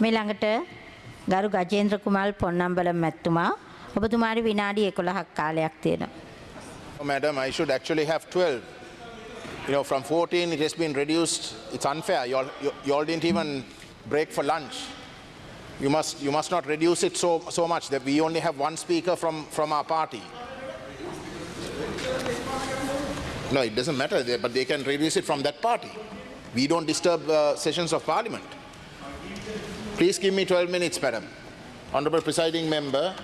මේ ගරු ගජේන්ද්‍ර කුමාල් පොන්නම්බලම් මැතිතුමා ඔබතුමාට විනාඩි 11ක් කාලයක් තියෙනවා. Madam, I should actually have 12. You know, from 14 it has been reduced. It's unfair. You all didn't even break for lunch. You must not reduce it so much that we only have one speaker from our party. No, it doesn't matter, but they can reduce it from that party. We don't disturb sessions of parliament. Please give me 12 minutes, madam. Honorable Presiding Member,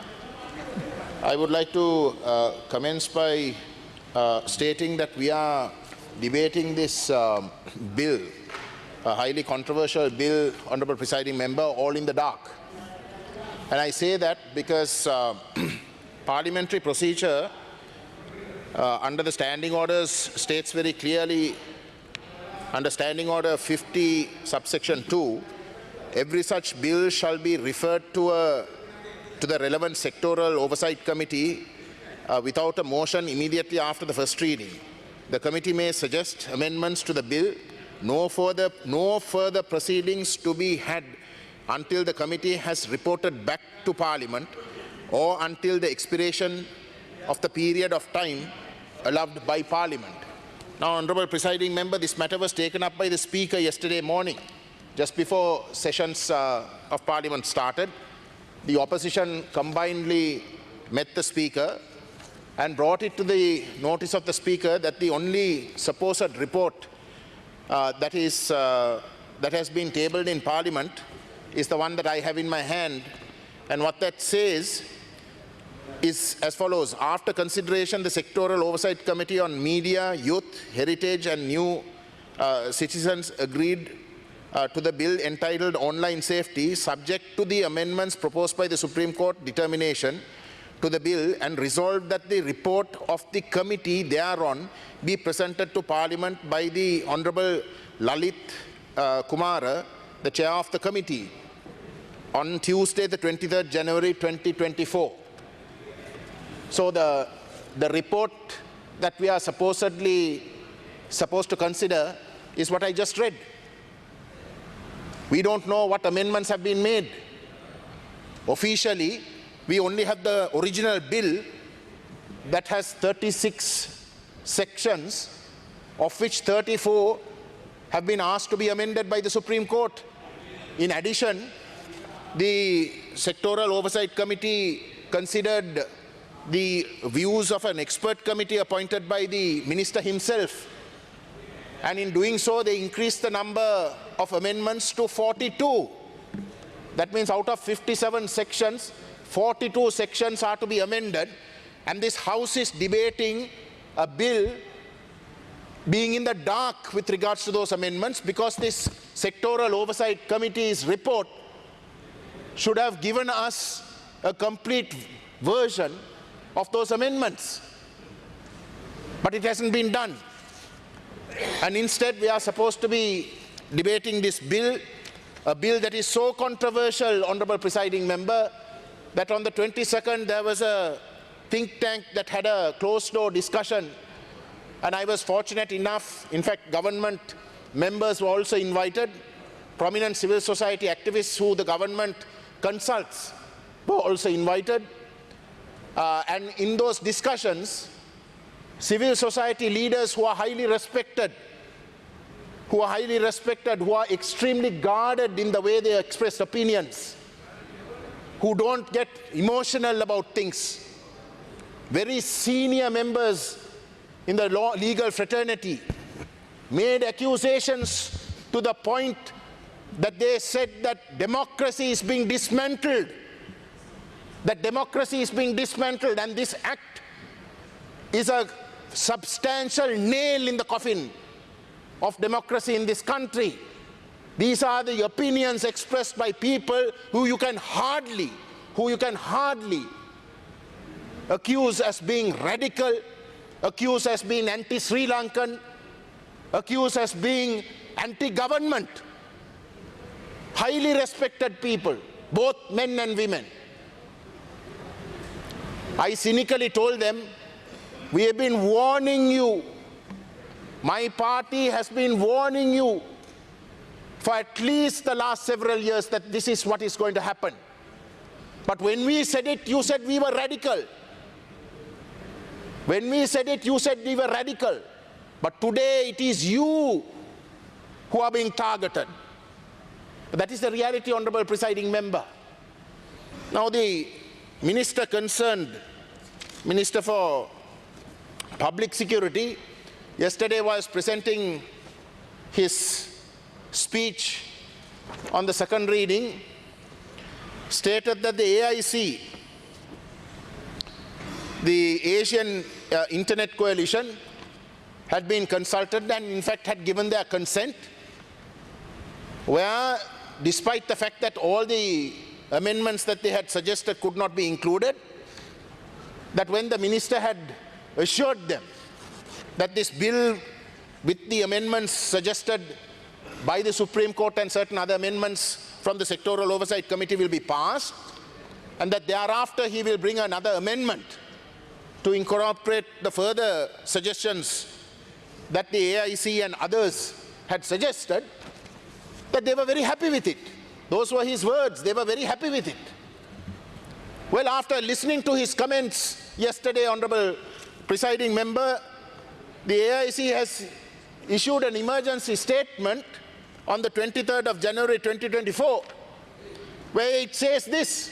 I would like to commence by stating that we are debating this bill, a highly controversial bill, Honorable Presiding Member, all in the dark. And I say that because parliamentary procedure under the standing orders states very clearly, under Standing Order 50 subsection 2, every such bill shall be referred to the relevant sectoral oversight committee without a motion immediately after the first reading. The committee may suggest amendments to the bill. No further proceedings to be had until the committee has reported back to Parliament or until the expiration of the period of time allowed by Parliament. Now, Honourable Presiding Member, this matter was taken up by the Speaker yesterday morning, just before sessions of Parliament started. The opposition combinedly met the Speaker and brought it to the notice of the Speaker that the only supposed report that has been tabled in Parliament is the one that I have in my hand. And what that says is as follows: after consideration, the Sectoral Oversight Committee on Media, Youth, Heritage and New Citizens agreed to the bill entitled Online Safety, subject to the amendments proposed by the Supreme Court determination to the bill, and resolved that the report of the committee thereon be presented to Parliament by the Honourable Lalit Kumara, the chair of the committee, on Tuesday the 23rd January 2024. So the report that we are supposed to consider is what I just read. We don't know what amendments have been made. Officially, we only have the original bill that has 36 sections, of which 34 have been asked to be amended by the Supreme Court. In addition, the Sectoral Oversight Committee considered the views of an expert committee appointed by the minister himself, and in doing so they increased the number of amendments to 42. That means out of 57 sections, 42 sections are to be amended, and this House is debating a bill being in the dark with regards to those amendments, because this Sectoral Oversight Committee's report should have given us a complete version of those amendments. But it hasn't been done. And instead we are supposed to be debating this bill, a bill that is so controversial, Honourable Presiding Member, that on the 22nd there was a think tank that had a closed-door discussion, and I was fortunate enough, in fact government members were also invited, prominent civil society activists who the government consults were also invited, and in those discussions, civil society leaders who are highly respected, who are extremely guarded in the way they express opinions, who don't get emotional about things, very senior members in the legal fraternity, made accusations to the point that they said that democracy is being dismantled, and this act is a substantial nail in the coffin of democracy in this country. These are the opinions expressed by people who you can hardly accuse as being radical, accuse as being anti-Sri Lankan, accuse as being anti-government. Highly respected people, both men and women. I cynically told them, we have been warning you. My party has been warning you for at least the last several years that this is what is going to happen. But when we said it, you said we were radical. When we said it, you said we were radical. But today it is you who are being targeted. That is the reality, Honorable Presiding Member. Now the Minister concerned, Minister for Public Security, yesterday was presenting his speech on the second reading, stated that the AIC, the Asian Internet Coalition, had been consulted and in fact had given their consent, where despite the fact that all the amendments that they had suggested could not be included, that when the minister had assured them that this bill with the amendments suggested by the Supreme Court and certain other amendments from the Sectoral Oversight Committee will be passed, and that thereafter he will bring another amendment to incorporate the further suggestions that the AIC and others had suggested, that they were very happy with it. Those were his words, they were very happy with it. Well, after listening to his comments yesterday, Honorable Presiding Member, the AIC has issued an emergency statement on the 23rd of January 2024, where it says this: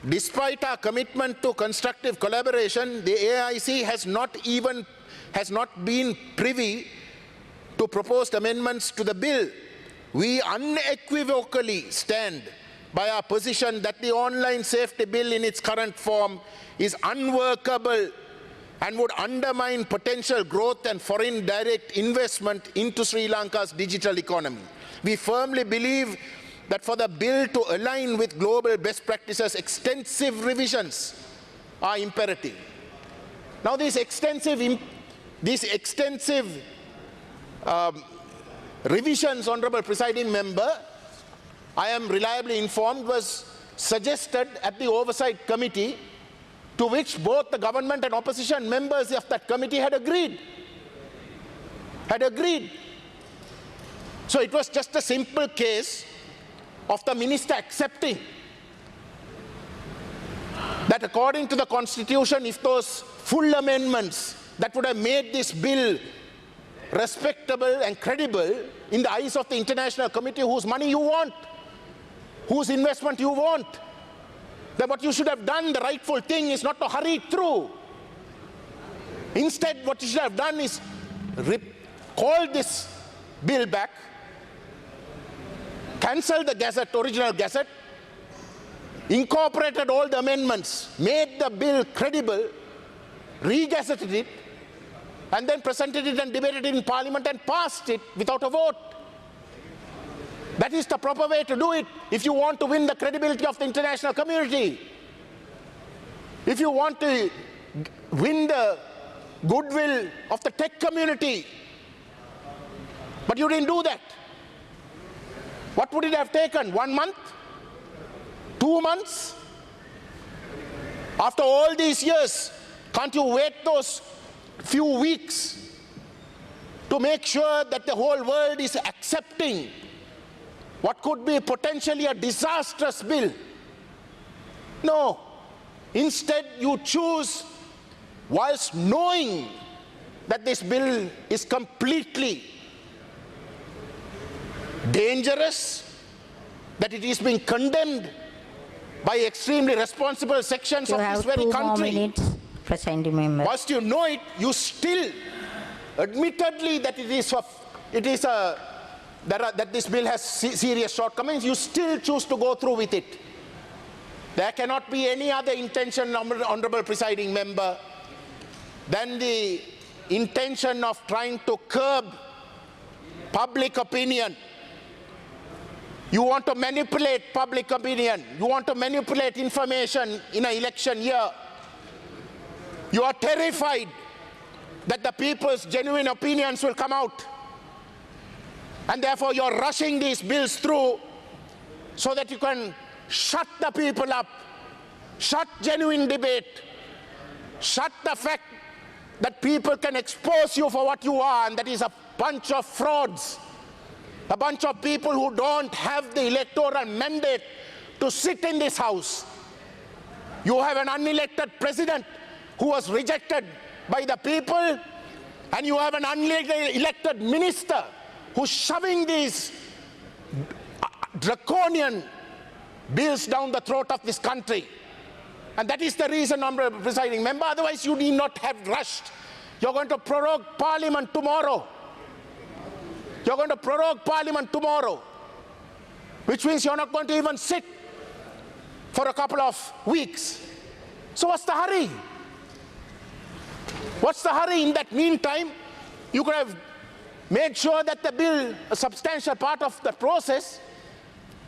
despite our commitment to constructive collaboration, the AIC has not been privy to proposed amendments to the bill. We unequivocally stand by our position that the online safety bill in its current form is unworkable and would undermine potential growth and foreign direct investment into Sri Lanka's digital economy. We firmly believe that for the bill to align with global best practices, extensive revisions are imperative. Now, these extensive revisions, Honorable Presiding Member, I am reliably informed, was suggested at the Oversight Committee, to which both the government and opposition members of that committee had agreed. So it was just a simple case of the minister accepting that according to the Constitution, if those full amendments that would have made this bill respectable and credible in the eyes of the international committee whose money you want, whose investment you want, then what you should have done, the rightful thing, is not to hurry it through. Instead, what you should have done is call this bill back, cancel the gazette, original gazette, incorporated all the amendments, made the bill credible, re-gazetted it, and then presented it and debated it in Parliament and passed it without a vote. That is the proper way to do it if you want to win the credibility of the international community. If you want to win the goodwill of the tech community. But you didn't do that. What would it have taken? 1 month? 2 months? After all these years, can't you wait those few weeks to make sure that the whole world is accepting what could be potentially a disastrous bill? No. Instead, you choose, whilst knowing that this bill is completely dangerous, that it is being condemned by extremely responsible sections of this very country. You have 2 more minutes, Presiding Member. Whilst you know it, you still, admittedly that that this bill has serious shortcomings, you still choose to go through with it. There cannot be any other intention, Honorable Presiding Member, than the intention of trying to curb public opinion. You want to manipulate public opinion. You want to manipulate information in an election year. You are terrified that the people's genuine opinions will come out. And therefore you're rushing these bills through so that you can shut the people up, shut genuine debate, shut the fact that people can expose you for what you are, and that is a bunch of frauds. A bunch of people who don't have the electoral mandate to sit in this house. You have an unelected president who was rejected by the people, and you have an unelected minister who's shoving these draconian bills down the throat of this country. And that is the reason, Honourable Presiding Member, otherwise you need not have rushed. You're going to prorogue Parliament tomorrow. You're going to prorogue Parliament tomorrow, which means you're not going to even sit for a couple of weeks. So what's the hurry? What's the hurry? In that meantime, you could have made sure that the bill, a substantial part of the process,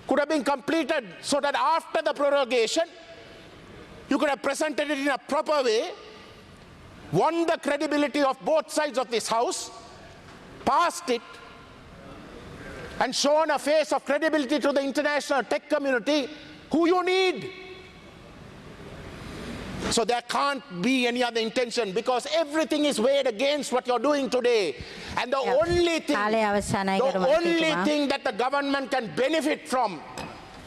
could have been completed so that after the prorogation, you could have presented it in a proper way, won the credibility of both sides of this House, passed it, and shown a face of credibility to the international tech community who you need. So there can't be any other intention, because everything is weighed against what you're doing today. And the only thing that the government can benefit from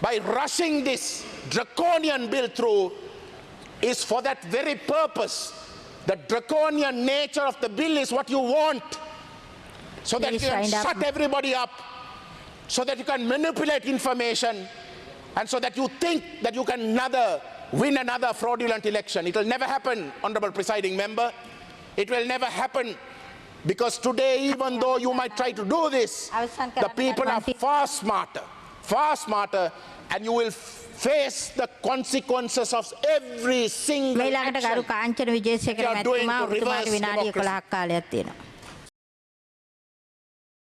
by rushing this draconian bill through is for that very purpose. The draconian nature of the bill is what you want, so that you can shut everybody up, so that you can manipulate information, and so that you think that you can win another fraudulent election. It will never happen, Honourable Presiding Member. It will never happen, because today, even though you might try to do this, the people are far smarter, and you will face the consequences of every single action you are doing to reverse democracy.